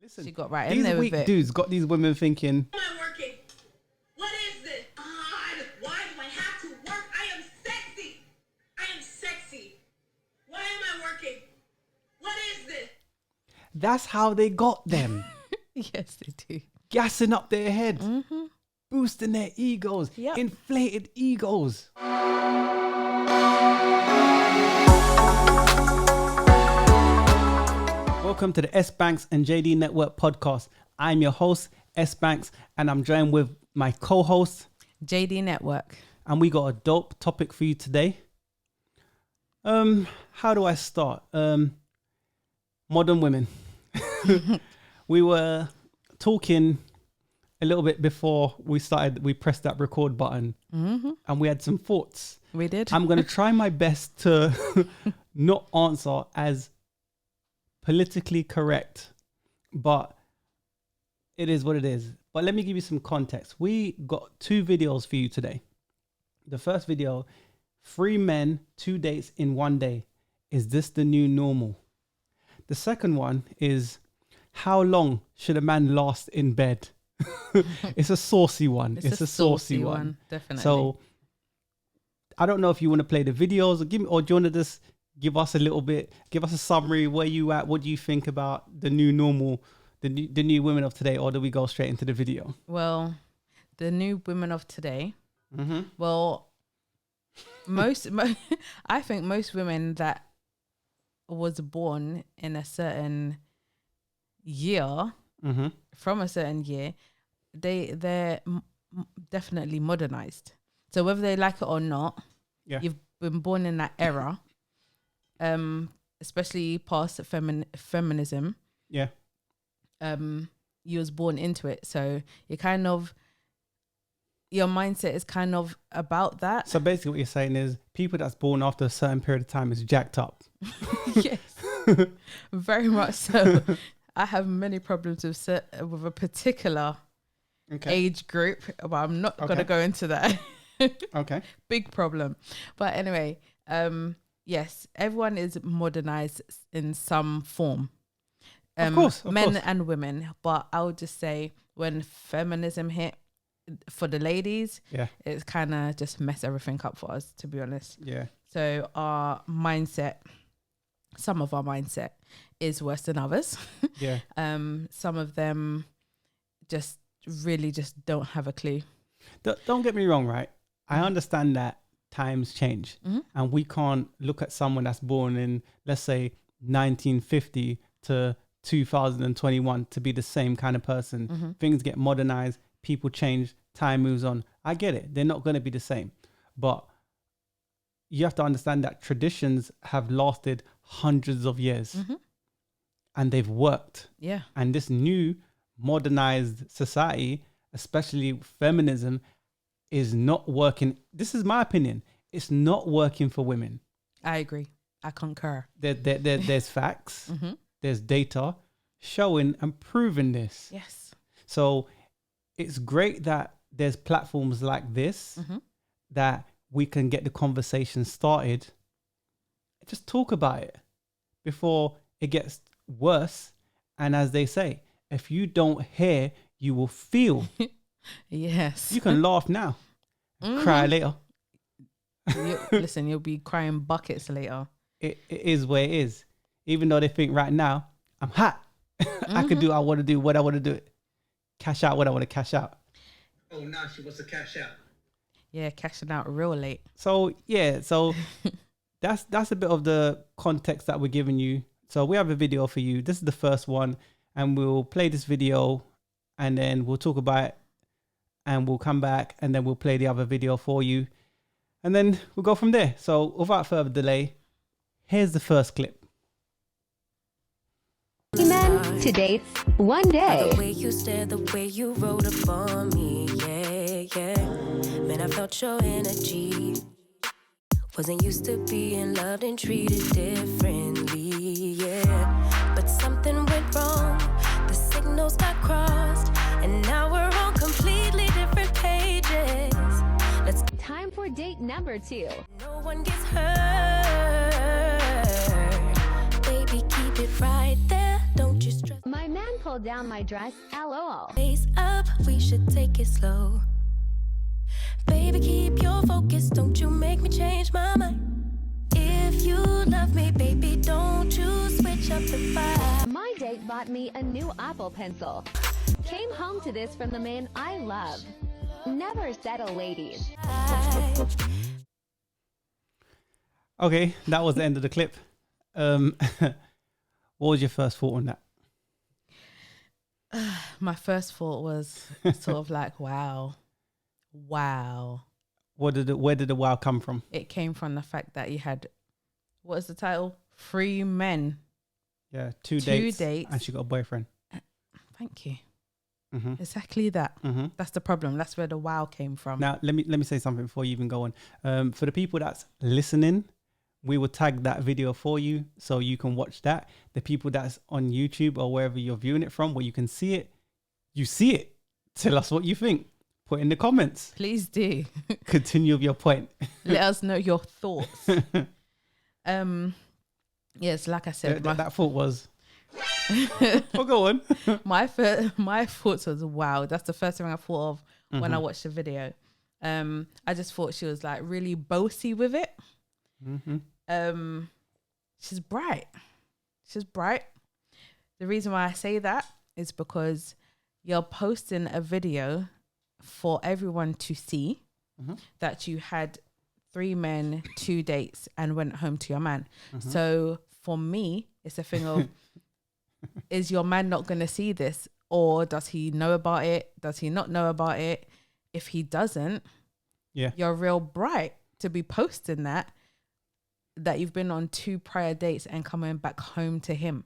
Listen, She got right in there with it. These weak dudes got these women thinking, Am I working? What is this? God, why do I have to work? I am sexy. I am sexy. Why am I working? What is this? that's how they got them. Yes, they do. Gassing up their head, boosting their egos, Yep. inflated egos. Welcome to the S.Banks&JD Network podcast. I'm your host, S.Banks, and I'm joined with my co-host, JD Network. and we got a dope topic for you today. How do I start? Modern women. We were talking a little bit before we pressed that record button, and we had some thoughts. We did. I'm going to try my best to not answer as politically correct, but it is what it is. But let me give you some context. We got 2 videos for you today. The first video, 3 men, 2 dates in 1 day. Is this the new normal? The second one is, how long should a man last in bed? It's a saucy one. It's a saucy one. Definitely. So I don't know if you want to play the videos or do you want to just give us a little bit, give us a summary, where you at, what do you think about the new normal, the new women of today, or do we go straight into the video? Well, the new women of today. Mm-hmm. Well, I think most women that was born in a certain year, Mm-hmm. from a certain year, they're definitely modernized. So whether they like it or not, Yeah. you've been born in that era, especially past feminism. Yeah. You was born into it, so you kind of, your mindset is kind of about that. So basically what you're saying is people that's born after a certain period of time is jacked up. Yes, very much so. I have many problems with a particular age group, but I'm not going to go into that. Okay. Big problem. But anyway, yes, everyone is modernized in some form. Of course. Men and women. But I would just say when feminism hit for the ladies, Yeah. it's kind of just mess everything up for us, to be honest. Yeah. So our mindset, some of our mindset is worse than others. Yeah. Some of them just really just don't have a clue. Don't get me wrong, right? I understand that times change, and we can't look at someone that's born in, let's say, 1950 to 2021 to be the same kind of person. Things get modernized, people change, time moves on. I get it. They're not going to be the same. But you have to understand that traditions have lasted hundreds of years and they've worked. Yeah. And this new modernized society, especially feminism, is not working. This is my opinion. It's not working for women. I agree. I concur. There's facts. There's data showing and proving this. Yes. So it's great that there's platforms like this that we can get the conversation started. Just talk about it before it gets worse. And as they say, if you don't hear, you will feel. Yes. You can laugh now, cry later. Listen, you'll be crying buckets later. It is where it is. Even though they think right now, I'm hot. I can do what I want to do, what I want to do. Cash out what I want to cash out. Oh, now she wants to cash out. Yeah, cashing out real late. So yeah, that's a bit of the context that we're giving you. So we have a video for you. This is the first one, and we'll play this video, and then we'll talk about it, and we'll come back, and then we'll play the other video for you, and then we'll go from there. So without further delay, here's the first clip. Men to date 1 day. The way you stared, the way you wrote up on me, yeah. Man, I felt your energy. Wasn't used to being loved and treated differently, yeah. But something went wrong, the signals got crossed, and now we're on completely different pages. Let's Time for date number 2. no one gets hurt. Baby, keep it right there, don't you stress. My man pull down my dress, lol. Face up, we should take it slow. Baby, keep your focus, don't you make me change my mind. If you love me, baby, don't you switch up the vibe. My date bought me a new Apple Pencil. Came home to this from the man I love. Never settle, ladies. Okay, that was the end of the clip. What was your first thought on that? My first thought was sort of like, wow. Where did the wow come from? It came from the fact that you had, what is the title? 3 men. Yeah, two dates, and she got a boyfriend. Thank you. Mm-hmm. Exactly that. Mm-hmm. That's the problem. That's where the wow came from. Now, let me say something before you even go on. For the people that's listening, we will tag that video for you so you can watch that. The people that's on YouTube or wherever you're viewing it from, where you can see it, you see it. Tell us what you think. Put in the comments. Please do. Continue with your point. Let us know your thoughts. Yes, like I said, that thought was. Oh, go on. my thoughts was wow. That's the first thing I thought of when I watched the video. I just thought she was like really bossy with it. Mm-hmm. She's bright. The reason why I say that is because you're posting a video for everyone to see that you had 3 men, 2 dates, and went home to your man. So for me, it's a thing of, is your man not going to see this? Or does he know about it? Does he not know about it? If he doesn't, you're real bright to be posting that you've been on 2 prior dates and coming back home to him.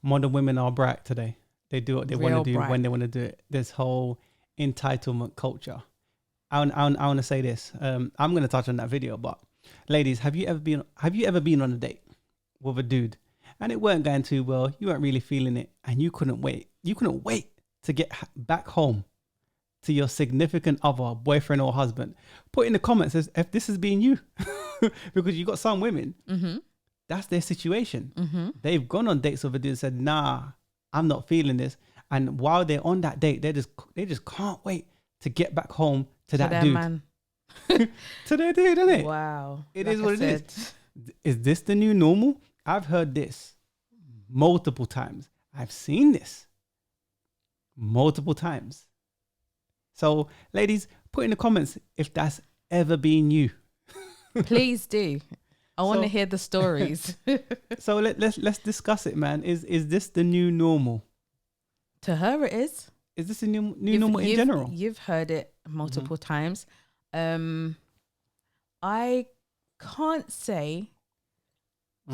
Modern women are bright today. They do what they want to do when they want to do it. This whole entitlement culture. I want to say this. I'm going to touch on that video, but ladies, have you ever been on a date with a dude and it weren't going too well? You weren't really feeling it, and you couldn't wait. You couldn't wait to get back home to your significant other, boyfriend or husband. Put in the comments if this has been you, because you got some women. That's their situation. They've gone on dates with a dude and said, "Nah, I'm not feeling this." And while they're on that date, they just can't wait to get back home to that dude. Man. To their dude, isn't it? Wow. It is what it is. Is this the new normal? I've heard this multiple times. I've seen this multiple times. So, ladies, put in the comments if that's ever been you. Please do. I want to hear the stories. So let's discuss it, man. Is this the new normal? To her, it is. Is this a new normal in general? You've heard it multiple times. I can't say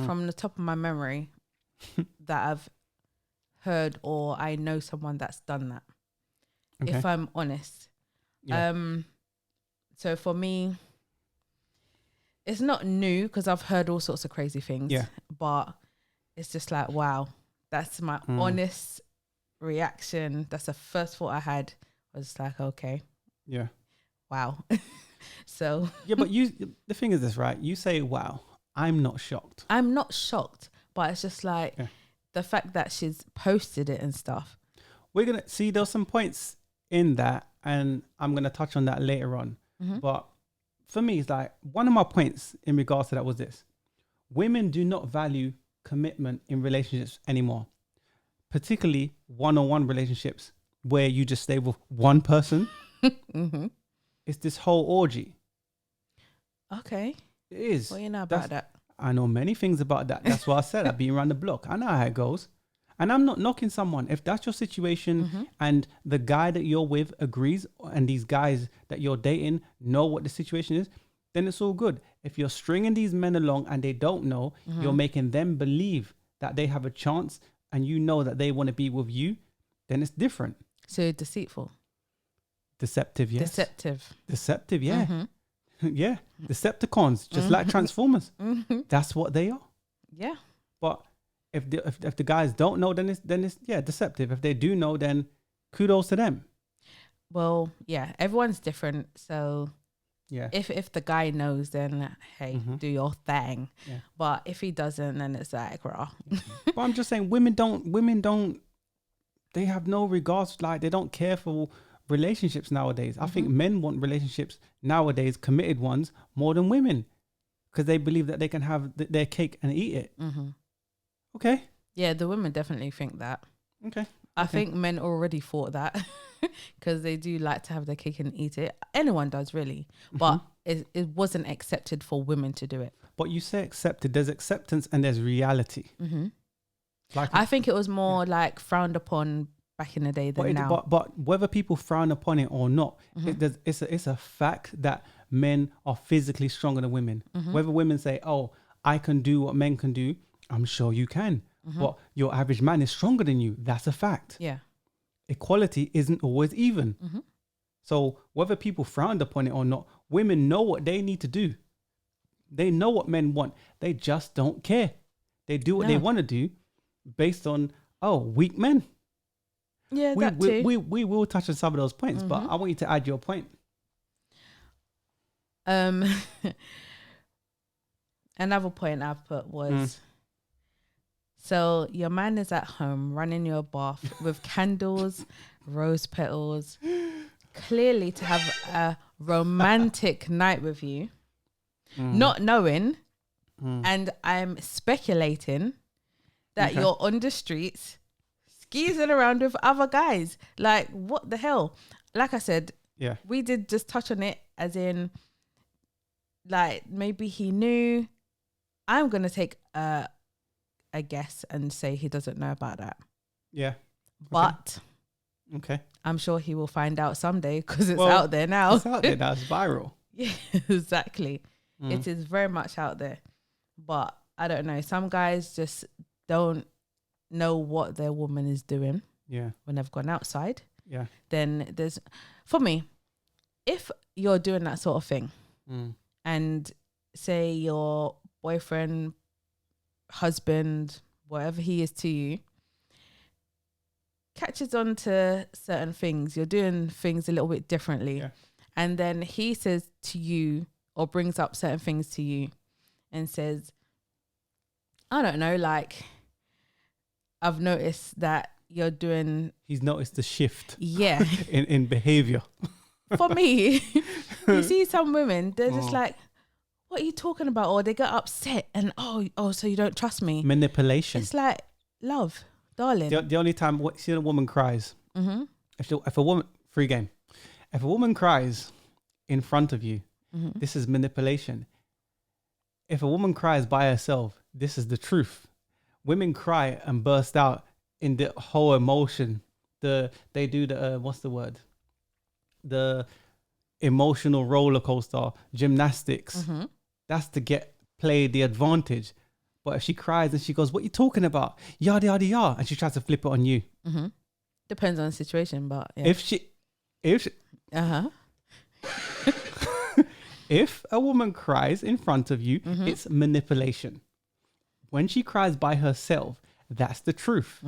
from the top of my memory that I've heard or I know someone that's done that. Okay. If I'm honest. Yeah. So for me, it's not new because I've heard all sorts of crazy things. Yeah. But it's just like, wow, that's my honest reaction. That's the first thought I had. I was like, okay. Yeah. Wow. So. Yeah, but the thing is this, right? You say, wow, I'm not shocked. I'm not shocked, but it's just like the fact that she's posted it and stuff. We're going to see there's some points in that, and I'm going to touch on that later on. But for me, it's like one of my points in regards to that was this. Women do not value commitment in relationships anymore, particularly one-on-one relationships where you just stay with one person. It's this whole orgy. Okay. It is. What do you know about that? I know many things about that. That's why I said I've been around the block. I know how it goes. And I'm not knocking someone. If that's your situation and the guy that you're with agrees, and these guys that you're dating know what the situation is, then it's all good. If you're stringing these men along and they don't know, you're making them believe that they have a chance and you know that they want to be with you, then it's different. So deceitful. Deceptive, yes. Deceptive, yeah. Yeah. Decepticons, just like Transformers. That's what they are. Yeah. But if the guys don't know, then it's deceptive. If they do know, then kudos to them. Well, yeah, everyone's different. So Yeah. If the guy knows, then hey, do your thing. Yeah. But if he doesn't, then it's like, raw. But I'm just saying, women don't, they have no regards, like they don't care for relationships nowadays. I think men want relationships nowadays, committed ones, more than women, because they believe that they can have their cake and eat it. Okay. Yeah, the women definitely think that. Okay. I think men already thought that because they do like to have their cake and eat it. Anyone does, really. But it wasn't accepted for women to do it. But you say accepted. There's acceptance and there's reality. Like I think it was more like frowned upon back in the day than now. But whether people frown upon it or not, it's a fact that men are physically stronger than women. Whether women say, oh, I can do what men can do, I'm sure you can. But your average man is stronger than you. That's a fact. Yeah. Equality isn't always even. So whether people frowned upon it or not, women know what they need to do. They know what men want. They just don't care. They do what they want to do based on, weak men. Yeah, we will touch on some of those points, but I want you to add your point. Another point I've put was, so your man is at home running your bath with candles, rose petals, clearly to have a romantic night with you, not knowing, and I'm speculating that you're on the streets skeezing around with other guys. Like, what the hell? Like I said, we did just touch on it as in, like, maybe he knew. I'm going to take a guess and say he doesn't know about that. Yeah. Okay. But I'm sure he will find out someday because it's out there now. It's out there now. It's viral. Yeah, exactly. It is very much out there. But I don't know. Some guys just don't know what their woman is doing. Yeah. When they've gone outside. Yeah. Then for me, if you're doing that sort of thing and say your boyfriend, husband, whatever he is to you, catches on to certain things, you're doing things a little bit differently, and then he says to you or brings up certain things to you and says, I don't know, like, I've noticed that you're doing... He's noticed the shift in behavior. For me, you see some women, they're just like, what are you talking about? Or they get upset and, so you don't trust me. Manipulation. It's like, love, darling. The only time see a woman cries, if a woman, free game, if a woman cries in front of you, this is manipulation. If a woman cries by herself, this is the truth. Women cry and burst out in the whole emotion. They do the, what's the word? The emotional roller coaster, gymnastics. That's to play the advantage. But if she cries and she goes, what are you talking about? Yada, yada, yada. And she tries to flip it on you. Depends on the situation, but yeah. If a woman cries in front of you, it's manipulation. When she cries by herself, that's the truth.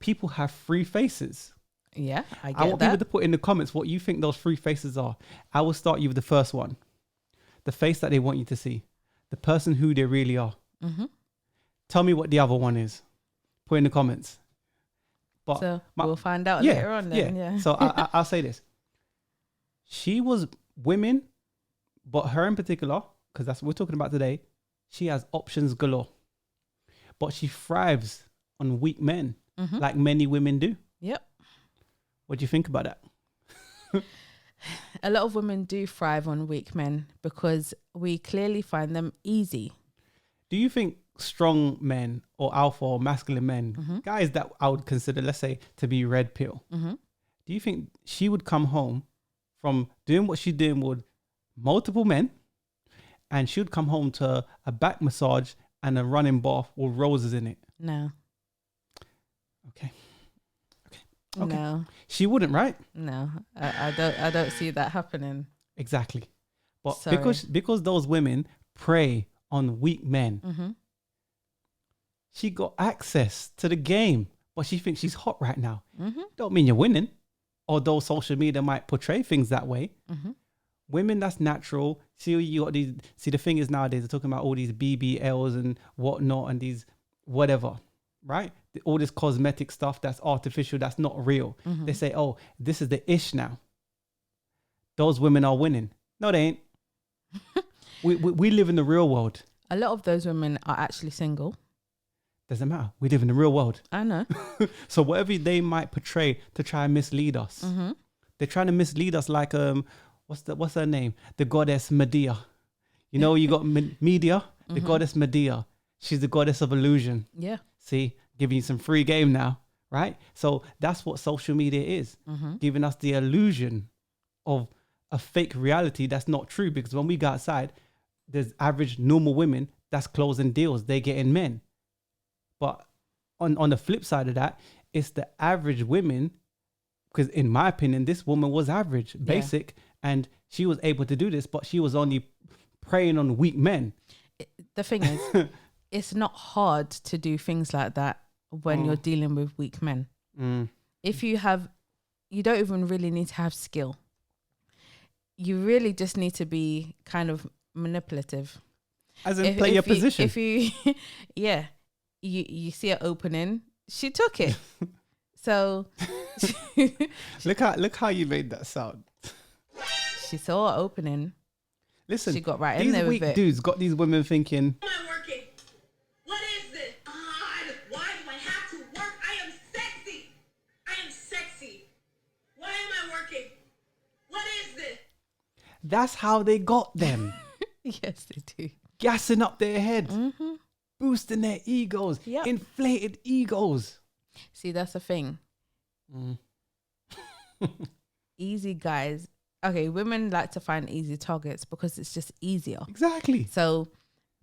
People have three faces. Yeah, I want people to put in the comments what you think those three faces are. I will start you with the first one. The face that they want you to see. The person who they really are. Tell me what the other one is. Put in the comments. But so we'll find out later on then. Yeah. So I'll say this. She was women, but her in particular, because that's what we're talking about today, she has options galore. But she thrives on weak men, like many women do. Yep. What do you think about that? A lot of women do thrive on weak men because we clearly find them easy. Do you think strong men or alpha or masculine men, guys that I would consider, let's say, to be red pill, do you think she would come home from doing what she's doing with multiple men and she would come home to a back massage and a running bath with roses in it? No. Okay. No. She wouldn't, right? No. I don't see that happening. Exactly. But Sorry. because those women prey on weak men, she got access to the game, but she thinks she's hot right now. Don't mean you're winning, although social media might portray things that way. women, that's natural. See, you got these. See, the thing is nowadays they're talking about all these BBLs and whatnot and these whatever, right? All this cosmetic stuff that's artificial, that's not real. They say, oh, this is the ish now. Those women are winning. No, they ain't. we live in the real world. A lot of those women are actually single. Doesn't matter. We live in the real world. I know. So whatever they might portray to try and mislead us, they're trying to mislead us like what's her name? The goddess Medea. You know, you got Medea, the goddess Medea. She's the goddess of illusion. Yeah. See, giving you some free game now, right? So that's what social media is, giving us the illusion of a fake reality that's not true. Because when we go outside, there's average normal women that's closing deals. They're getting men. But on the flip side of that, it's the average women, because in my opinion, this woman was average, basic, and she was able to do this, but she was only preying on weak men. The thing is, it's not hard to do things like that when you're dealing with weak men. If you don't even really need to have skill. You really just need to be kind of manipulative. As in play your position. If you, yeah, you see an opening, she took it. So look how you made that sound. She saw an opening. Listen, she got right in there with it. These weak dudes got these women thinking, Why am I working? What is this? God, why do I have to work? I am sexy. I am sexy. Why am I working? What is this? that's how they got them. Yes, they do. Gassing up their head, boosting their egos, inflated egos. See, that's the thing. Easy guys. Okay, women like to find easy targets because it's just easier. Exactly. So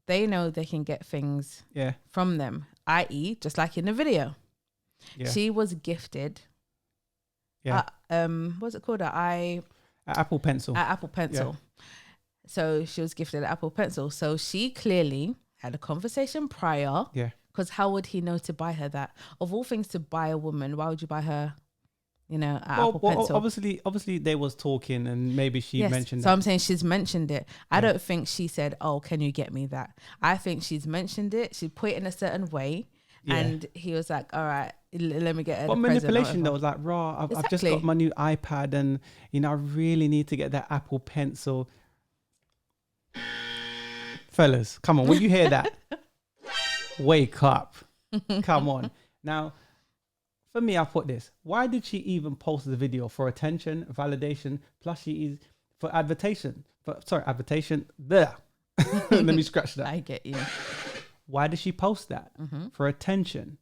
they know they can get things from them, i.e., just like in the video. Yeah. She was gifted. Yeah. What's it called? Apple Pencil. Apple Pencil. Yeah. So she was gifted an Apple Pencil. So she clearly had a conversation prior. Yeah. Because how would he know to buy her that? Of all things to buy a woman, why would you buy her, Apple Pencil? Obviously they was talking and maybe she mentioned that. So I'm saying she's mentioned it. I don't think she said, oh, can you get me that? I think she's mentioned it. She put it in a certain way. Yeah. And he was like, all right, let me get her. But manipulation though was like, raw, I've just got my new iPad and, I really need to get that Apple Pencil. Fellas, come on, when you hear that, wake up. Come on. Now, for me, I put this. Why did she even post the video? For attention, validation, plus she is for advertisement. Advertisement. There. Let me scratch that. I get you. Why did she post that? For attention.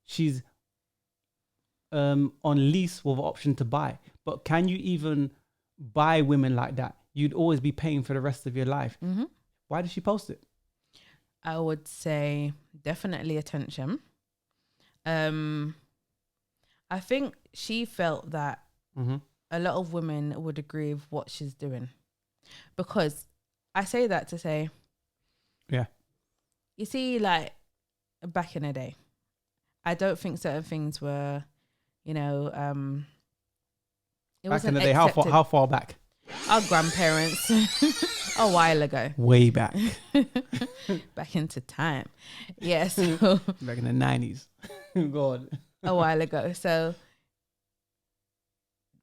She's on lease with an option to buy. But can you even buy women like that? You'd always be paying for the rest of your life. Why did she post it? I would say definitely attention. I think she felt that a lot of women would agree with what she's doing. Because I say that to say, you see, like back in the day, I don't think certain things were, it back wasn't in the day, accepted. how far back? Our grandparents, a while ago. Way back. Back into time. Yeah, so back in the 90s. God. A while ago. So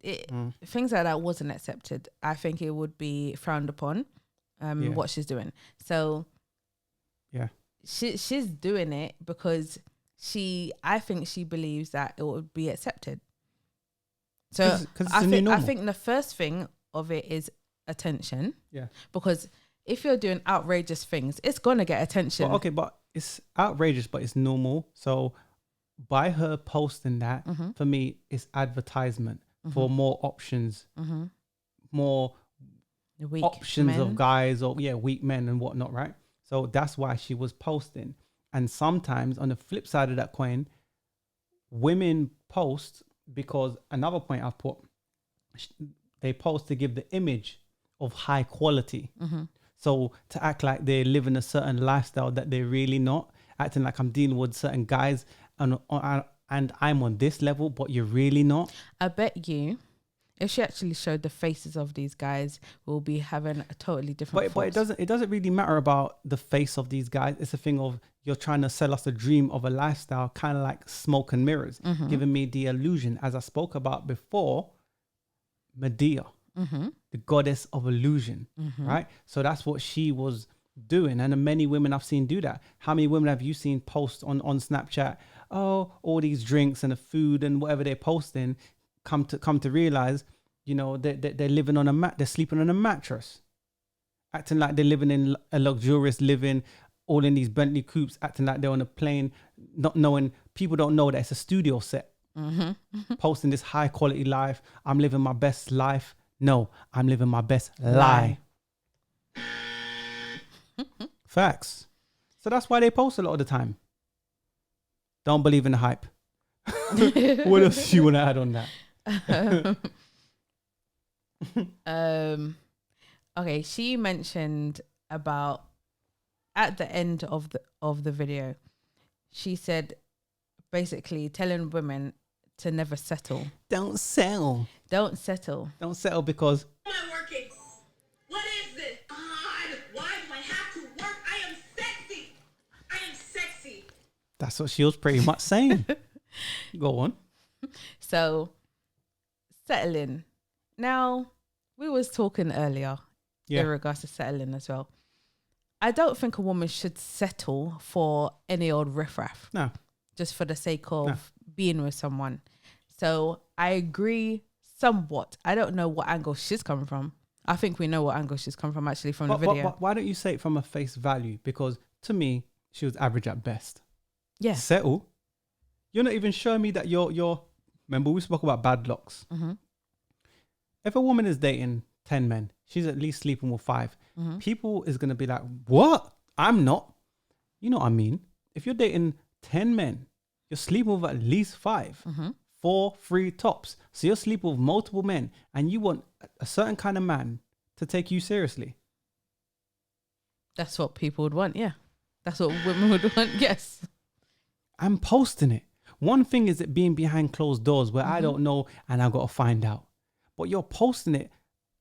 things like that wasn't accepted. I think it would be frowned upon, what she's doing. So she's doing it because I think she believes that it would be accepted. So I think the first thing of it is attention. Yeah. Because if you're doing outrageous things, it's gonna get attention. Well, okay, but it's outrageous, but it's normal. So by her posting that, for me, it's advertisement for more options, more weak options men. of guys or weak men and whatnot, right? So that's why she was posting. And sometimes on the flip side of that coin, women post because another point I've put, they post to give the image of high quality. So to act like they're living a certain lifestyle that they're really not, acting like I'm dealing with certain guys and I'm on this level, but you're really not. I bet you If she actually showed the faces of these guys, we'll be having a totally different. But it doesn't really matter about the face of these guys. It's a thing of you're trying to sell us a dream of a lifestyle, kind of like smoke and mirrors, giving me the illusion, as I spoke about before, Medea, the goddess of illusion, right? So that's what she was doing, and many women I've seen do that. How many women have you seen post on Snapchat? Oh, all these drinks and the food and whatever they're posting. Come to realize, you know, they're living on they're sleeping on a mattress, acting like they're living in a luxurious living, all in these Bentley coupes, acting like they're on a plane, not knowing, people don't know that it's a studio set. Posting this high quality life. I'm living my best life. No, I'm living my best lie. Facts. So that's why they post a lot of the time. Don't believe in the hype. What else do you want to add on that? Okay, she mentioned about at the end of the video, she said basically telling women to never settle. Don't settle. Don't settle. Don't settle because Am I working? What is this? God, why do I have to work? I am sexy. I am sexy. that's what she was pretty much saying. Go on. So settling. Now, we was talking earlier in regards to settling as well. I don't think a woman should settle for any old riffraff. No. Just for the sake of being with someone. So I agree somewhat. I don't know what angle she's coming from. I think we know what angle she's coming from actually from the video. But why don't you say it from a face value? Because to me, she was average at best. Yeah. Settle. You're not even showing me that you're remember we spoke about bad locks. If a woman is dating 10 men, she's at least sleeping with 5. People is going to be like, what? I'm not. You know what I mean? If you're dating 10 men, you're sleeping with at least 5. 4, 3 tops. So you're sleeping with multiple men and you want a certain kind of man to take you seriously. That's what people would want, yeah. That's what women would want, yes. I'm posting it. One thing is it being behind closed doors where I don't know and I've got to find out. But you're posting it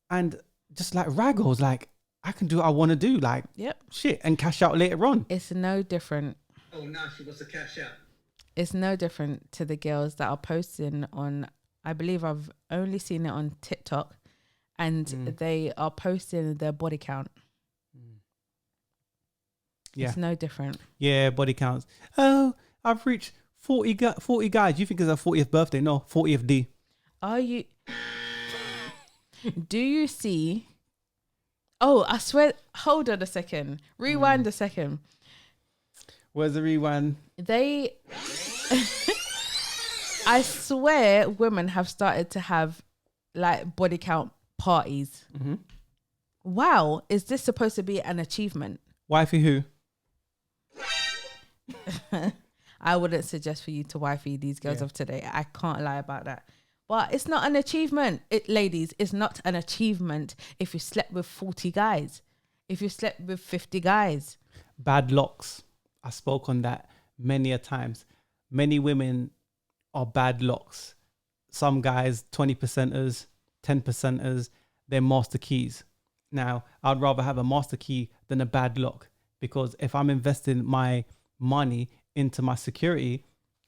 and just like raggos, like I can do what I want to do, like shit, and cash out later on. It's no different. Oh, now she wants to cash out. It's no different to the girls that are posting on, I believe I've only seen it on TikTok, and they are posting their body count. Yeah. It's no different. Yeah, body counts. Oh, I've reached 40 guys. You think it's her 40th birthday? No, 40th D. Are you... Do you see... Oh, I swear... Hold on a second. Rewind a second. Where's the rewind? They... I swear women have started to have like body count parties. Wow. Is this supposed to be an achievement? Wifey who? I wouldn't suggest for you to wifey these girls of today. I can't lie about that. But it's not an achievement. Ladies, it's not an achievement if you slept with 40 guys. If you slept with 50 guys. Bad locks. I spoke on that many a times. Many women are bad locks. Some guys, 20%ers, 10%ers, they're master keys. Now, I'd rather have a master key than a bad lock, because if I'm investing my money into my security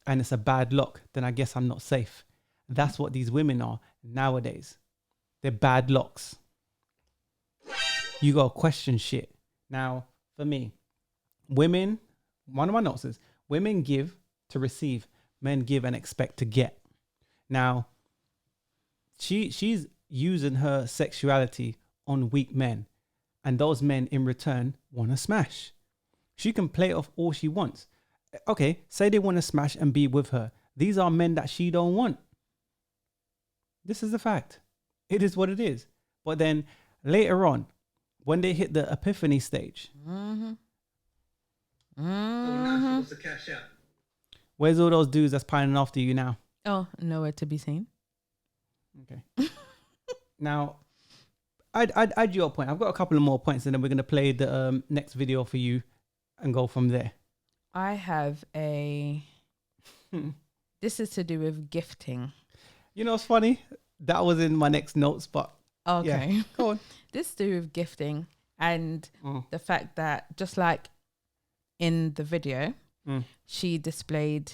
and it's a bad lock, then I guess I'm not safe. That's what these women are nowadays. They're bad locks. You got to question shit. Now, for me, women, one of my notes is, women give to receive, men give and expect to get. Now, she's using her sexuality on weak men, and those men in return want to smash. She can play off all she wants. Okay, say they want to smash and be with her. These are men that she don't want. This is the fact. It is what it is. But then later on, when they hit the epiphany stage, Oh, now she wants to cash out. where's all those dudes that's pining after you now? Oh, nowhere to be seen. Okay. Now, I'd add your point. I've got a couple of more points, and then we're going to play the next video for you and go from there. I have a... This is to do with gifting. You know what's funny? that was in my next notes, but Okay. yeah, go on. This to do with gifting and Mm. the fact that just like in the video, Mm. she displayed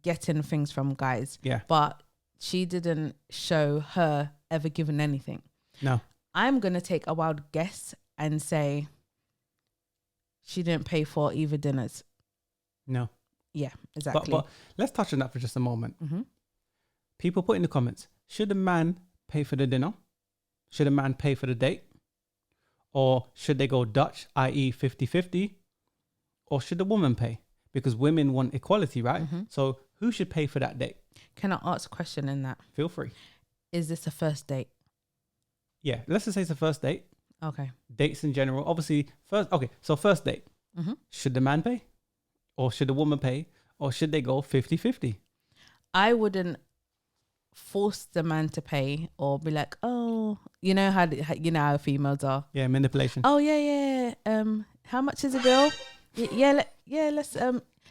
getting things from guys, Yeah. but she didn't show her ever given anything. No. I'm going to take a wild guess and say she didn't pay for either dinners. No. Yeah, exactly. But let's touch on that for just a moment. Mm-hmm. People put in the comments, should a man pay for the dinner? Should a man pay for the date? Or should they go Dutch, i.e. 50-50? Or should the woman pay? Because women want equality, right? Mm-hmm. So who should pay for that date? Can I ask a question in that? Feel free. Is this a first date? Yeah, let's just say it's a first date. Okay. Dates in general. Obviously, first date. Mm-hmm. Should the man pay? Or should the woman pay? Or should they go 50-50? I wouldn't force the man to pay or be like, oh, you know how females are. Yeah, manipulation. Oh yeah. How much is a bill?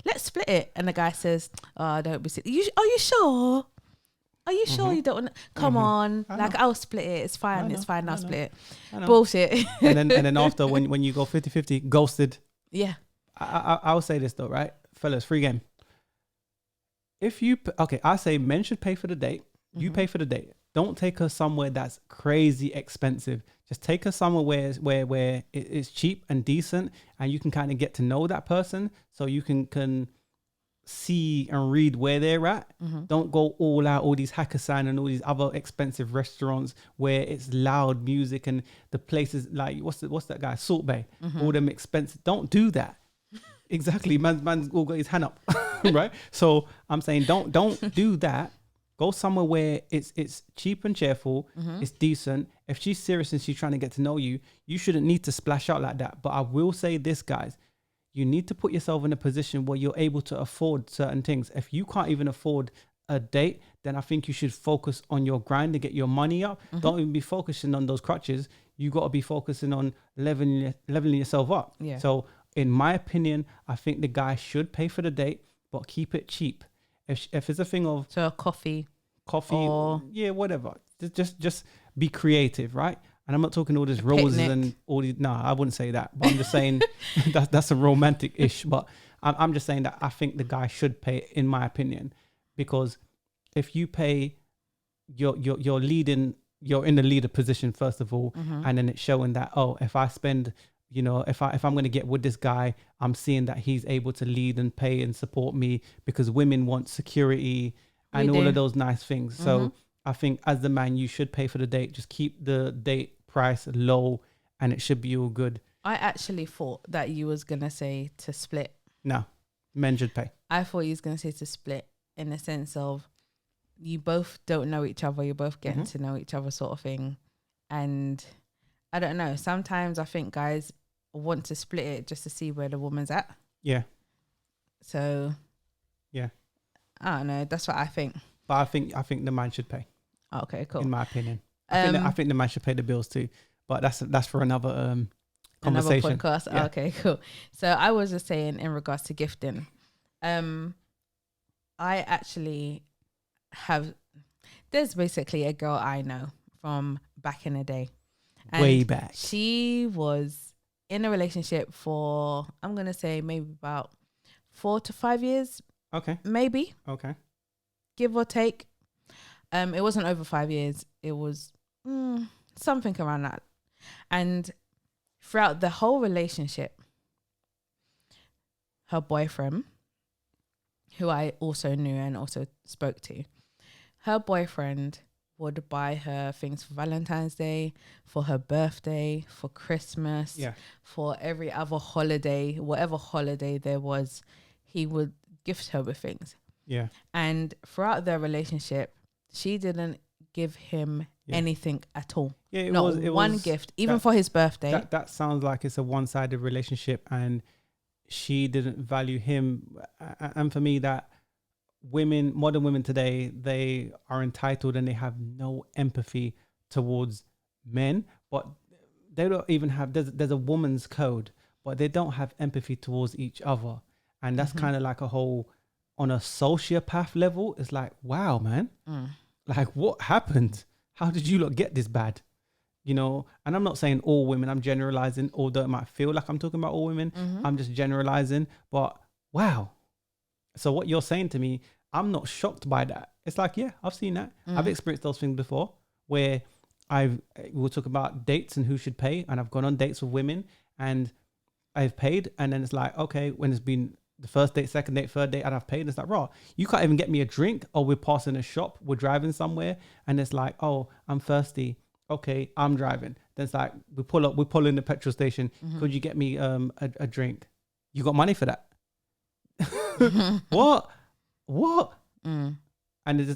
Let's split it. And the guy says, oh, don't be silly. Are you sure? Are you sure you don't want to? Come on. I'll split it. It's fine. It's fine. I'll split it. Bullshit. and then after when you go 50-50, ghosted. Yeah. I'll say this though, right? Fellas, free game. I say men should pay for the date. You pay for the date. Don't take her somewhere that's crazy expensive. Just take her somewhere where it's cheap and decent, and you can kind of get to know that person, so you can see and read where they're at. Don't go all out, all these Hakkasan and all these other expensive restaurants where it's loud music and the places like what's that guy, Salt Bay, all them expensive. Don't do that. Exactly, man's all got his hand up, right? So I'm saying don't do that. Go somewhere where it's cheap and cheerful, it's decent. If she's serious and she's trying to get to know you, you shouldn't need to splash out like that. But I will say this, guys, you need to put yourself in a position where you're able to afford certain things. If you can't even afford a date, then I think you should focus on your grind to get your money up. Don't even be focusing on those crutches. You got to be focusing on leveling yourself up. Yeah. So in my opinion, I think the guy should pay for the date, but keep it cheap. If it's a thing of So a coffee, or yeah, whatever. Just be creative, right? And I'm not talking all this roses picnic. and all these. No, I wouldn't say that. But I'm just saying that's a romantic-ish. But I'm just saying that I think the guy should pay, in my opinion, because if you pay, you're leading. You're in the leader position first of all, and then it's showing that if I spend. If I'm going to get with this guy, I'm seeing that he's able to lead and pay and support me, because women want security and all of those nice things. So I think as the man, you should pay for the date. Just keep the date price low and it should be all good. I actually thought that you was going to say to split. No, men should pay. I thought you was going to say to split in the sense of you both don't know each other. You're both getting to know each other sort of thing. And I don't know. Sometimes I think guys want to split it just to see where the woman's at. Yeah. So yeah, I don't know. That's what I think. But I think the man should pay. Okay, cool. In my opinion, I think the man should pay the bills too. But that's for another conversation. Another podcast. Yeah. Okay, cool. So I was just saying in regards to gifting, I actually have. There's basically a girl I know from back in the day. And way back. She was in a relationship for, I'm going to say maybe about 4 to 5 years. Okay. Maybe. Okay. Give or take. It wasn't over 5 years. It was something around that. And throughout the whole relationship, her boyfriend, who I also knew and also spoke to, her boyfriend would buy her things for Valentine's Day, for her birthday, for Christmas, for every other holiday, whatever holiday there was, he would gift her with things. Yeah. And throughout their relationship, she didn't give him anything at all. Yeah, it Not was one gift, even for his birthday. That sounds like it's a one-sided relationship, and she didn't value him. And for me, that modern women today, they are entitled and they have no empathy towards men, but they don't even have, there's a woman's code, but they don't have empathy towards each other. And that's kind of like a whole, on a sociopath level, it's like, wow, man, like what happened? how did you lot get this bad? You know, and I'm not saying all women, I'm generalizing, although it might feel like I'm talking about all women. I'm just generalizing, but wow. So what you're saying to me, I'm not shocked by that. It's like, yeah, I've seen that. I've experienced those things before where we'll talk about dates and who should pay. And I've gone on dates with women and I've paid. And then it's like, okay, when it's been the first date, second date, third date, and I've paid, it's like, raw, you can't even get me a drink. Or we're passing a shop, we're driving somewhere. And it's like, oh, I'm thirsty. Okay, I'm driving. Then it's like, we pull in the petrol station. Could you get me a drink? You got money for that? What? And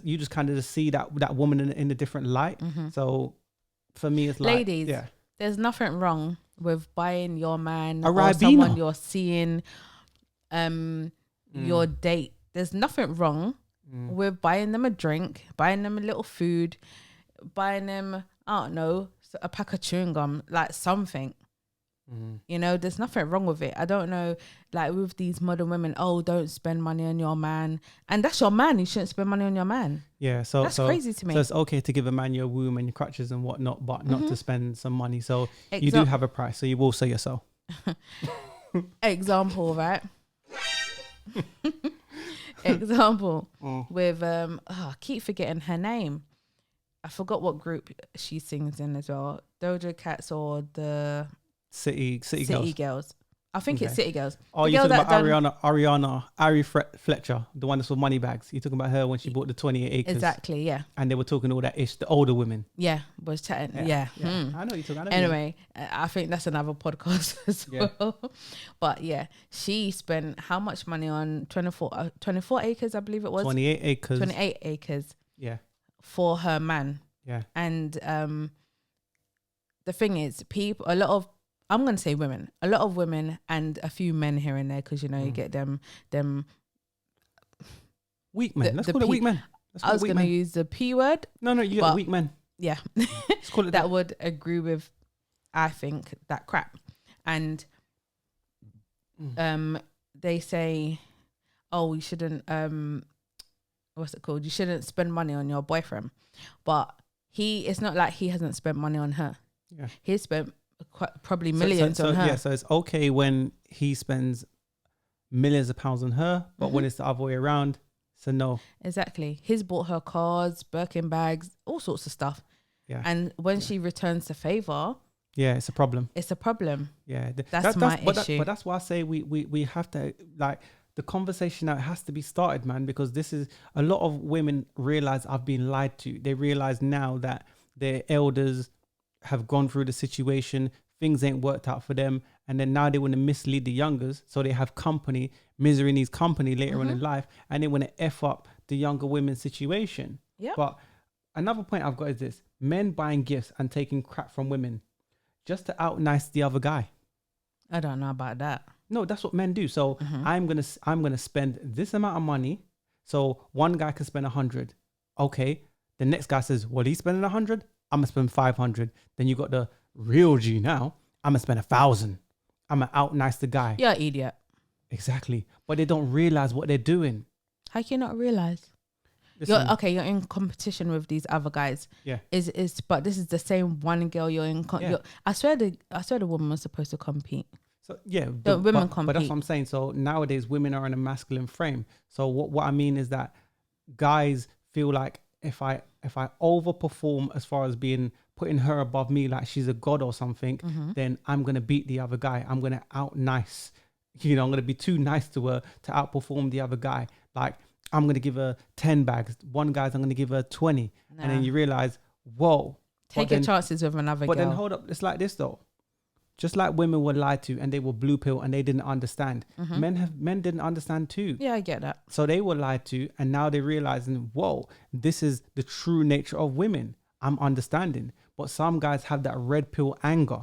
you just kind of just see that woman in a different light. So for me, it's like, ladies, yeah, there's nothing wrong with buying your man A or Ribena. someone you're seeing your date. There's nothing wrong with buying them a drink, buying them a little food, buying them, I don't know, a pack of chewing gum, like something. You know, there's nothing wrong with it. I don't know, like with these modern women, oh, don't spend money on your man. And that's your man. You shouldn't spend money on your man. yeah. So That's crazy to me. So it's okay to give a man your womb and your crutches and whatnot, but not to spend some money. So you do have a price. So you will say yourself. Example, right? Example with I keep forgetting her name. I forgot what group she sings in as well. Doja Cats or the City Girls. I think it's Okay. City Girls. Oh, The you're girl talking that about Ari Fletcher, the one that's with money bags. You're talking about her when she bought the 28 acres. Exactly, yeah. And they were talking all that ish, the older women. Yeah, was chatting. Yeah. I know what you're talking about. Anyway, I think that's another podcast as Yeah. well. But yeah, she spent how much money on 24 acres, I believe it was? 28 acres. 28 acres Yeah. for her man. Yeah. And the thing is, I'm going to say women, a lot of women and a few men here and there, because, you know, you get them Weak men. Let's the call it P- weak men. I was going to use the P word. No, you but- got weak men. Yeah. Let's call it that would agree with, I think, that crap. And they say, oh, you shouldn't, what's it called? You shouldn't spend money on your boyfriend. But it's not like he hasn't spent money on her. Yeah. He spent probably millions on her. Yeah, so it's okay when he spends millions of pounds on her, but when it's the other way around, so no. Exactly. He's bought her cars, Birkin bags, all sorts of stuff. Yeah. And when she returns the favor, Yeah, it's a problem. it's a problem. Yeah. That's my but issue. But that's why I say we have to, like, the conversation now has to be started, man, because this is a lot of women realize I've been lied to. They realize now that their elders have gone through the situation, things ain't worked out for them, and then now they want to mislead the youngers, so they have company, misery needs company later on in life, and they want to F up the younger women's situation. Yeah. But another point I've got is this: men buying gifts and taking crap from women just to out nice the other guy. I don't know about that. No, that's what men do. So I'm gonna spend this amount of money. So one guy can spend 100. Okay. The next guy says, well, he's spending 100. I'm gonna spend 500. Then you got the real G now. I'm gonna spend 1,000. I'm gonna out nice the guy. You're an idiot. Exactly. But they don't realize what they're doing. How can you not realize? Listen, You're in competition with these other guys. Yeah. But this is the same one girl you're in. Yeah. I swear the woman was supposed to compete. So yeah, Women but that's compete. what I'm saying. So nowadays women are in a masculine frame. So what I mean is that guys feel like if I overperform as far as putting her above me, like she's a god or something, then I'm gonna beat the other guy. I'm gonna out nice. I'm gonna be too nice to her to outperform the other guy. Like I'm gonna give her 10 bags. One guy's I'm gonna give her 20, and then you realize, whoa. Take your chances with another girl. But then hold up, it's like this though. Just like women were lied to and they were blue pill and they didn't understand. Men didn't understand too. Yeah, I get that. So they were lied to and now they're realizing, whoa, this is the true nature of women. I'm understanding. But some guys have that red pill anger,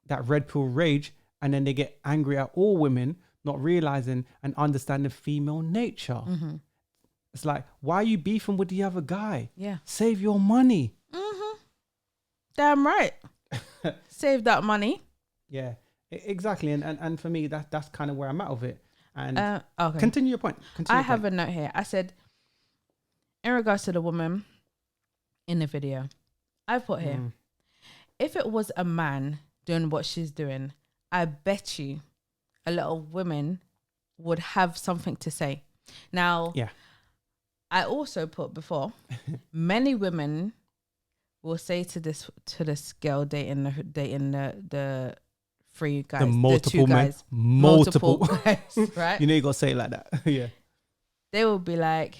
that red pill rage, and then they get angry at all women, not realizing and understanding female nature. It's like, why are you beefing with the other guy? Yeah. Save your money. Damn right. Save that money. Yeah, exactly. And for me, that's kind of where I'm at with it. And Okay. continue your point. I have a note here. I said, in regards to the woman, in the video. I've put here. If it was a man doing what she's doing, I bet you a lot of women would have something to say. Now, Yeah. I also put before, many women will say to this girl dating the three guys, The multiple two men. guys, Multiple. guys, right? You know you got to say it like that. Yeah. They will be like,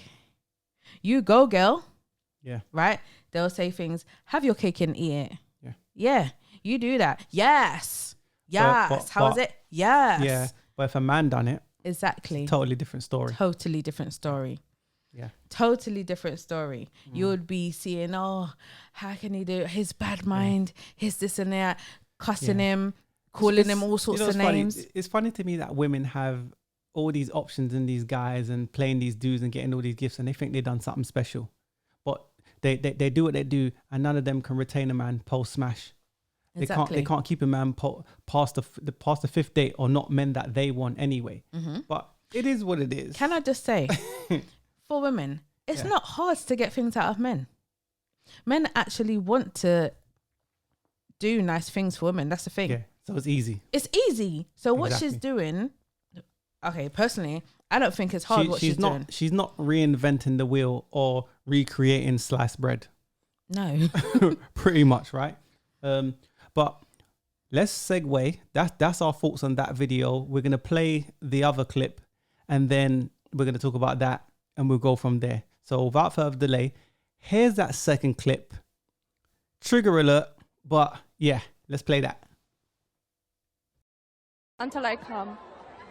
you go, girl. Yeah. Right? They'll say things, have your cake and eat it. Yeah. Yeah, you do that. Yes. Yes. How is it? Yes. Yeah. But if a man done it, Exactly. totally different story. Totally different story. Yeah. Totally different story. You would be seeing, oh, how can he do it? His bad mind, his this and that, cussing him, calling him all sorts of names. Funny? It's funny to me that women have all these options and these guys and playing these dudes and getting all these gifts and they think they've done something special. But they do what they do and none of them can retain a man post smash. Exactly. They can't keep a man past the fifth date or not men that they want anyway. But it is what it is. Can I just say, for women, it's not hard to get things out of men. Men actually want to do nice things for women. That's the thing. Yeah. So it's easy. It's easy. So what she's doing, okay, personally, I don't think it's hard she's doing. She's not reinventing the wheel or recreating sliced bread. No. Pretty much, right? But let's segue. That's our thoughts on that video. We're going to play the other clip and then we're going to talk about that and we'll go from there. So without further delay, here's that second clip. Trigger alert, but yeah, let's play that. Until I come.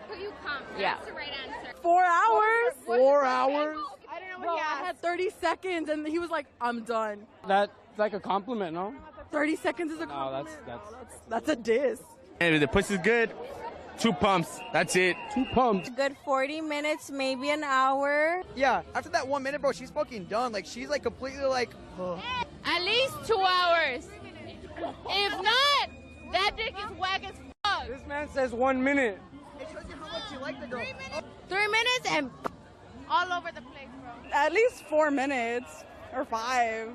Until you come. Yeah. That's the right answer. 4 hours? 4 hours? I don't know Bro, what he I asked. had 30 seconds and he was like, I'm done. That's like a compliment, no? 30 seconds is a No, compliment. that's That's a diss. Hey, the pussy's good. 2 pumps. That's it. 2 pumps. A good 40 minutes, maybe an hour. Yeah, after that 1 minute, bro, she's fucking done. Like, she's like completely like, At least 2 hours. If not, that dick is whack as fuck. This man says 1 minute. it shows you how much you like the girl. 3 minutes and all over the place, bro. At least 4 minutes or 5.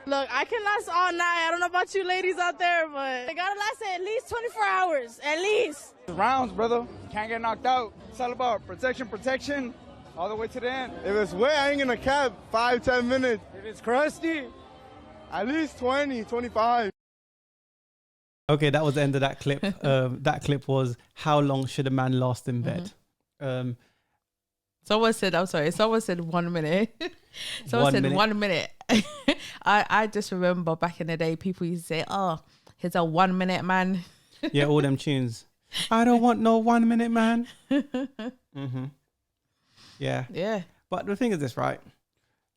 Look, I can last all night. I don't know about you ladies out there, but I gotta last at least 24 hours, at least. Rounds, brother. Can't get knocked out. It's all about protection, All the way to the end. If it's wet, I ain't gonna cap 5-10 minutes. If it's crusty, At least 20, 25. Okay, that was the end of that clip. That clip was how long should a man last in bed? Someone said 1 minute. Someone said 1 minute. I just remember back in the day, people used to say, oh, he's a 1 minute man. Yeah, all them tunes. I don't want no 1 minute man. Yeah. Yeah. But the thing is this, right?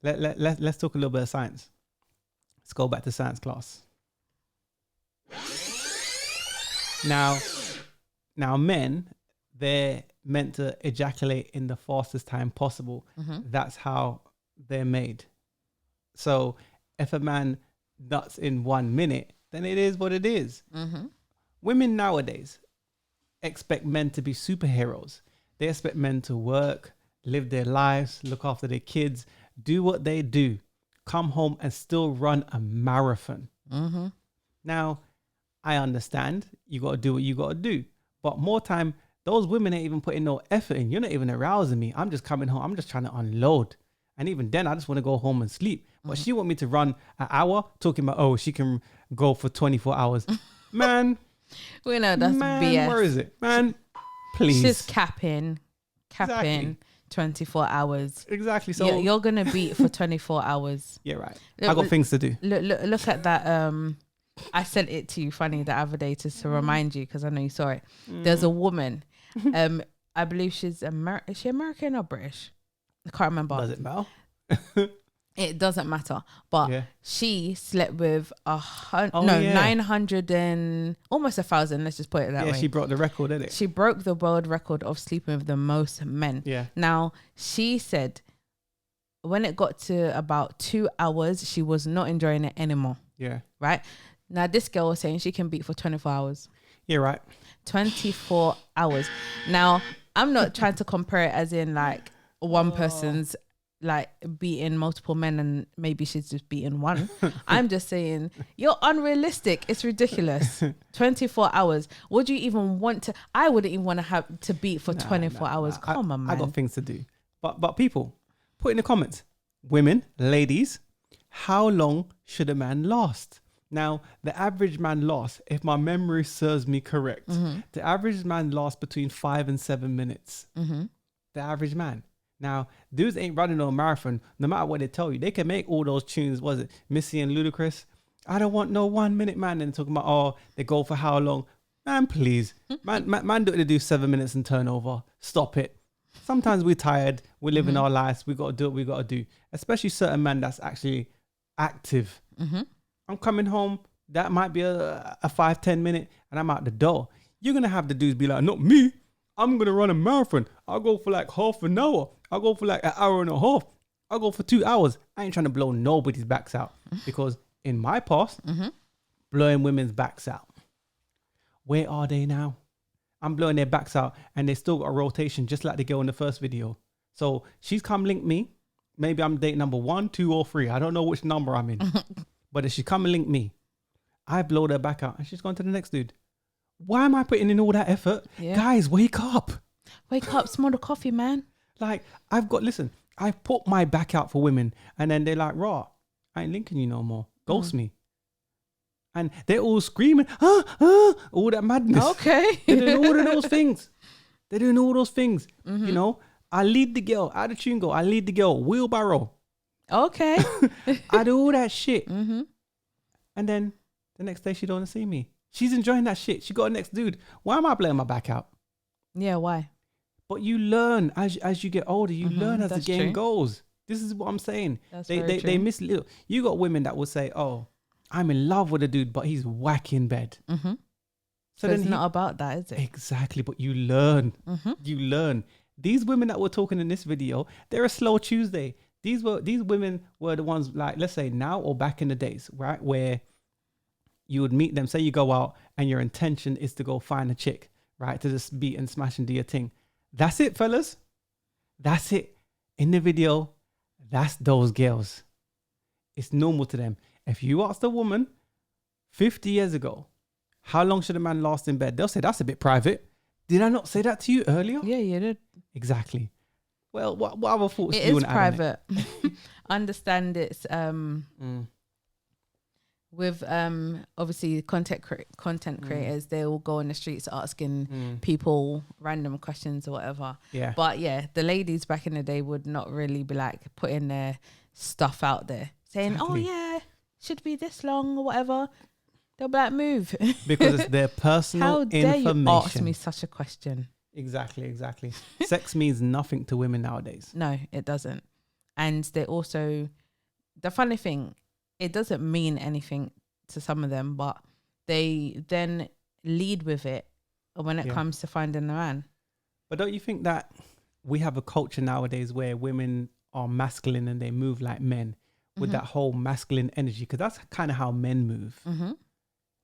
Let's talk a little bit of science. Let's go back to science class. Now men, they're meant to ejaculate in the fastest time possible. That's how they're made. So if a man nuts in 1 minute, then it is what it is. Women nowadays expect men to be superheroes. They expect men to work, live their lives, look after their kids, do what they do, come home and still run a marathon. Now, I understand you got to do what you got to do. But more time, those women ain't even putting no effort in. You're not even arousing me. I'm just coming home. I'm just trying to unload. And even then, I just want to go home and sleep. But she want me to run an hour talking about, oh, she can go for 24 hours. Man. We know that's man, BS. Where is it? Man, please. She's capping Exactly. 24 hours. Exactly. So You're going to beat for 24 hours. yeah, right. I got things to do. Look at that. I sent it to you, funny, the other day just to remind you because I know you saw it. There's a woman. I believe she's Is she American or British? I can't remember. Does it matter? It doesn't matter. But Yeah. she slept with 900 and almost 1,000. Let's just put it that Yeah, way. she broke the record, didn't it? She broke the world record of sleeping with the most men. Yeah. Now, she said when it got to about 2 hours, she was not enjoying it anymore. Yeah. Right? Now, this girl was saying she can beat for 24 hours. Yeah, right. 24 hours. Now, I'm not trying to compare it as in like one person's like beating multiple men and maybe she's just beating one. I'm just saying you're unrealistic. It's ridiculous. 24 hours. Would you even want to? I wouldn't even want to have to beat for 24 hours. Come on, man. I got things to do. But people, put in the comments, women, ladies, how long should a man last? Now, the average man lasts, if my memory serves me correct, the average man lasts between 5 and 7 minutes. The average man. Now, dudes ain't running no marathon, no matter what they tell you. They can make all those tunes, was it Missy and Ludacris? I don't want no 1 minute, man. And talking about, oh, they go for how long? Man, please. Man, do what they do 7 minutes and turn over. Stop it. Sometimes we're tired. We're living our lives. We got to do what we got to do. Especially certain men that's actually active. I'm coming home. That might be a 5-10 minute and I'm out the door. You're going to have the dudes be like, not me. I'm going to run a marathon. I'll go for like half an hour. I'll go for like an hour and a half. I'll go for 2 hours. I ain't trying to blow nobody's backs out because in my past, blowing women's backs out. Where are they now? I'm blowing their backs out and they still got a rotation just like the girl in the first video. So she's come link me. Maybe I'm date number 1, 2 or 3. I don't know which number I'm in. But if she come and link me, I blow her back out and she's gone to the next dude. Why am I putting in all that effort? Yeah. Guys, wake up. Wake up, smell the coffee, man. Like, I've put my back out for women and then they're like, raw, I ain't linking you no more. Ghost me. And they're all screaming, all that madness. Okay. They're doing all of those things. They're doing all those things. You know, I lead the girl, out of tune go, I lead the girl, wheelbarrow. Okay. I do all that shit. And then the next day she don't want to see me. She's enjoying that shit. She got a next dude. Why am I playing my back out? Yeah, why? But you learn as you get older. You learn as the game goes. This is what I'm saying. They miss little. You got women that will say, "Oh, I'm in love with a dude, but he's whack in bed." So it's not about that, is it? Exactly. But you learn. You learn. These women that we're talking in this video, they're a slow Tuesday. These women were the ones like, let's say now or back in the days, right, where you would meet them. Say you go out and your intention is to go find a chick, right, to just beat and smash and do your thing. That's it, fellas. That's it. In the video, that's those girls. It's normal to them. If you asked a woman 50 years ago, how long should a man last in bed? They'll say, that's a bit private. Did I not say that to you earlier? Yeah, you did. Exactly. Well, what other thoughts it do you is want to add on private. Understand it's with obviously content creators, they will go on the streets asking people random questions or whatever. Yeah. But yeah, the ladies back in the day would not really be like putting their stuff out there saying, Exactly. oh yeah, should be this long or whatever. They'll be like, move. Because it's their personal How dare information. you ask me such a question? Exactly. Sex means nothing to women nowadays. No, it doesn't. And they also, the funny thing, it doesn't mean anything to some of them, but they then lead with it when it comes to finding a man. But don't you think that we have a culture nowadays where women are masculine and they move like men with that whole masculine energy? Because that's kind of how men move.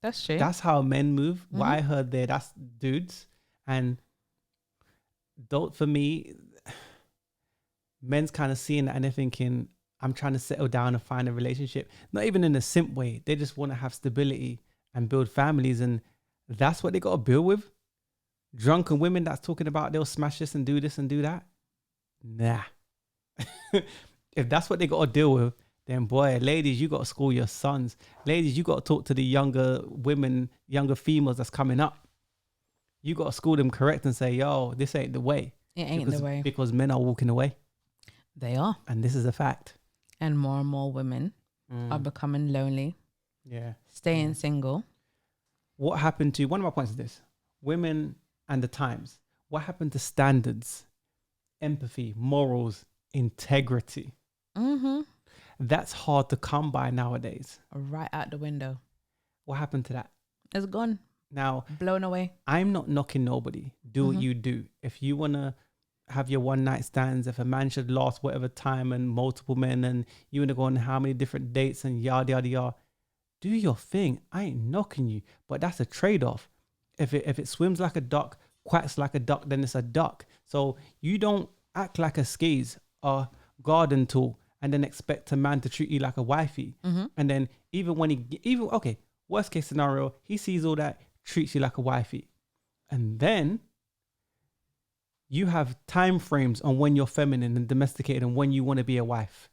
That's true. That's how men move. What I heard there, that's dudes. And for me, men's kind of seeing that and they're thinking, I'm trying to settle down and find a relationship. Not even in a simp way. They just want to have stability and build families. And that's what they got to build with. Drunken women that's talking about they'll smash this and do that. Nah. If that's what they got to deal with, then boy, ladies, you got to school your sons. Ladies, you got to talk to the younger women, younger females that's coming up. You got to school them correct and say, yo, this ain't the way. It ain't the way. Because men are walking away. They are. And this is a fact. And more women are becoming lonely. Yeah. Staying single. What happened to, one of my points is this, women and the times. What happened to standards, empathy, morals, integrity? That's hard to come by nowadays. Right out the window. What happened to that? It's gone. Now, blown away. I'm not knocking nobody. Do what you do. If you want to have your one night stands, if a man should last whatever time and multiple men and you want to go on how many different dates and yada, yada, yada, do your thing. I ain't knocking you, but that's a trade-off. If it swims like a duck, quacks like a duck, then it's a duck. So you don't act like a skis or garden tool and then expect a man to treat you like a wifey. And then even when okay, worst case scenario, he sees all that, treats you like a wifey. And then you have time frames on when you're feminine and domesticated and when you want to be a wife.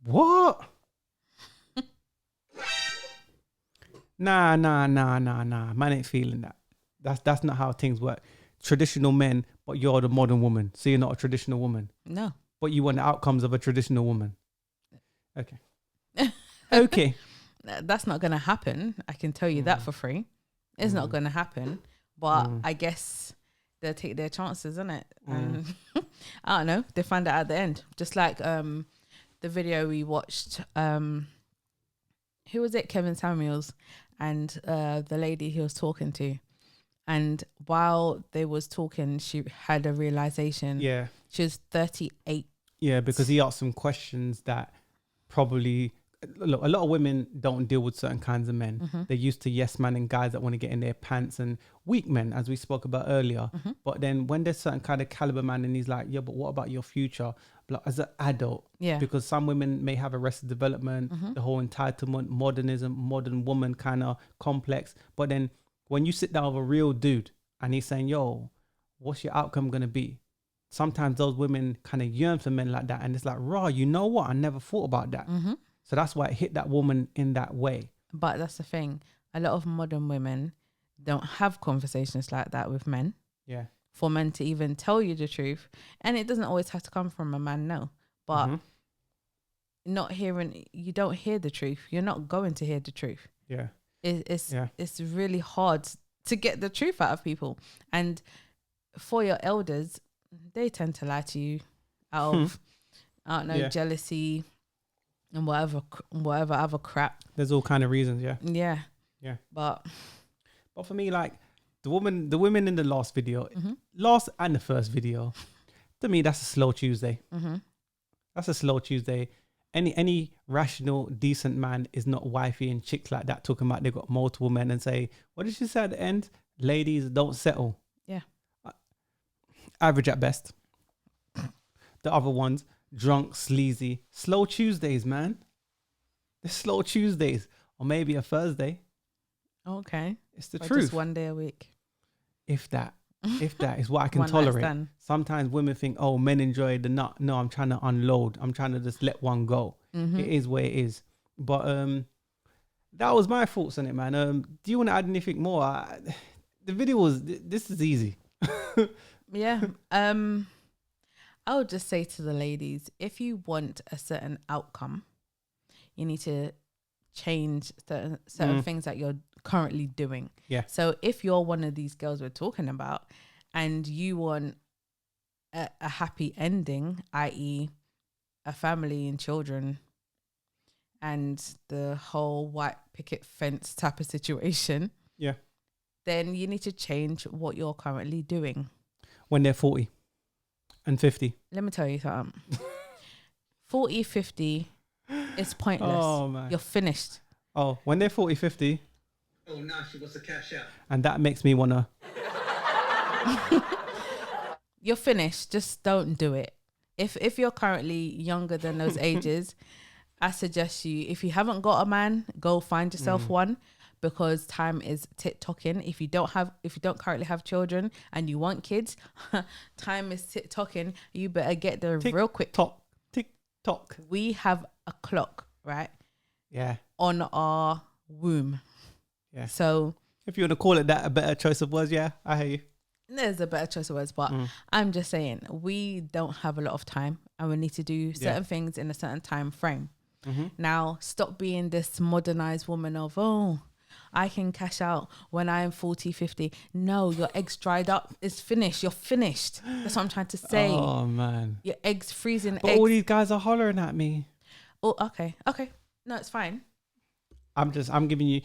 What? Nah. Man ain't feeling that. That's not how things work. Traditional men, but you're the modern woman. So you're not a traditional woman. No. But you want the outcomes of a traditional woman. Okay. Okay. That's not going to happen. I can tell you that for free. It's not going to happen. But I guess they'll take their chances, isn't it? And I don't know. They find out at the end. Just like the video we watched. Who was it? Kevin Samuels and the lady he was talking to. And while they was talking, she had a realization. Yeah. She was 38. Yeah, because he asked some questions that probably... Look, a lot of women don't deal with certain kinds of men. They're used to yes man and guys that want to get in their pants and weak men, as we spoke about earlier. But then when there's certain kind of caliber man and he's like, yeah, but what about your future? Like, as an adult, because some women may have arrested development, the whole entitlement, modernism, modern woman kind of complex. But then when you sit down with a real dude and he's saying, yo, what's your outcome going to be? Sometimes those women kind of yearn for men like that. And it's like, raw, you know what? I never thought about that. So that's why it hit that woman in that way. But that's the thing. A lot of modern women don't have conversations like that with men. Yeah. For men to even tell you the truth. And it doesn't always have to come from a man, no. But not hearing, you don't hear the truth. You're not going to hear the truth. Yeah. It's really hard to get the truth out of people. And for your elders, they tend to lie to you out of, I don't know, jealousy and whatever other crap. There's all kind of reasons, yeah. Yeah. But for me, like the women in the last video, last and the first video, to me, that's a slow Tuesday. That's a slow Tuesday. Any rational, decent man is not wifey and chicks like that talking about they got multiple men and say, what did she say at the end? Ladies, don't settle. Yeah. Average at best. The other ones, drunk, sleazy. Slow Tuesdays, man. They're slow Tuesdays. Or maybe a Thursday. Okay. It's the or truth. Just one day a week. If that is what I can tolerate. Sometimes women think, oh, men enjoy the nut. No, I'm trying to unload. I'm trying to just let one go. It is where it is. But that was my thoughts on it, man. Do you want to add anything more? The video was, this is easy. Yeah. I would just say to the ladies, if you want a certain outcome, you need to change certain things that you're currently doing. Yeah. So if you're one of these girls we're talking about and you want a happy ending, i.e. a family and children and the whole white picket fence type of situation, then you need to change what you're currently doing. When they're 40 and 50. Let me tell you something. 40, 50 is pointless. Oh, man. You're finished. Oh, when they're 40, 50. Oh, now she wants to cash out. And that makes me want to. You're finished. Just don't do it. If you're currently younger than those ages, I suggest you, if you haven't got a man, go find yourself one, because time is tick-tocking. If you don't currently have children and you want kids, time is tick-tocking. You better get there real quick. Tick-tock. We have a clock, right? Yeah. On our womb. Yeah. So if you want to call it that, a better choice of words, yeah, I hear you. There's a better choice of words, but I'm just saying we don't have a lot of time and we need to do certain things in a certain time frame. Now, stop being this modernized woman of, oh, I can cash out when I'm 40, 50. No, your eggs dried up. It's finished. You're finished. That's what I'm trying to say. Oh, man. Your eggs freezing. But all these guys are hollering at me. Oh, okay. No, it's fine. I'm just giving you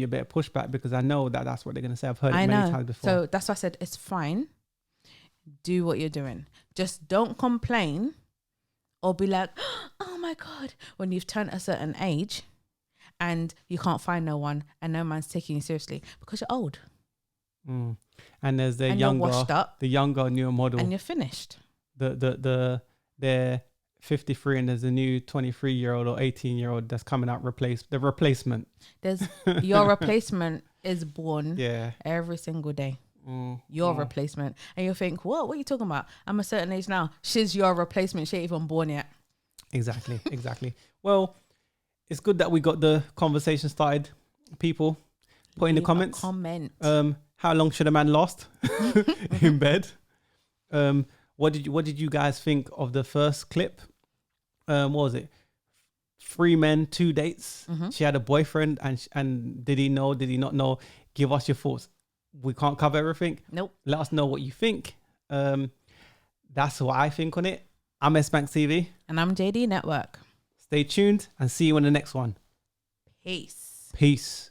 a bit of pushback because I know that's what they're going to say. I've heard it many times before. So that's why I said it's fine. Do what you're doing. Just don't complain or be like, oh my God, when you've turned a certain age and you can't find no one and no man's taking you seriously because you're old. And there's the younger, newer model. And you're finished. The they're 53 and there's a new 23-year-old or 18-year-old that's coming out the replacement. There's your replacement is born Yeah. every single day. Your replacement. And you'll think, what are you talking about? I'm a certain age now. She's your replacement. She ain't even born yet. Exactly. Well, it's good that we got the conversation started. People, put in the comments. How long should a man last in bed? What did you guys think of the first clip? What was it? 3 men, 2 dates. She had a boyfriend, and did he know? Did he not know? Give us your thoughts. We can't cover everything. Nope. Let us know what you think. That's what I think on it. I'm S.Banks&JD. And I'm JD Network. Stay tuned and see you in the next one. Peace. Peace.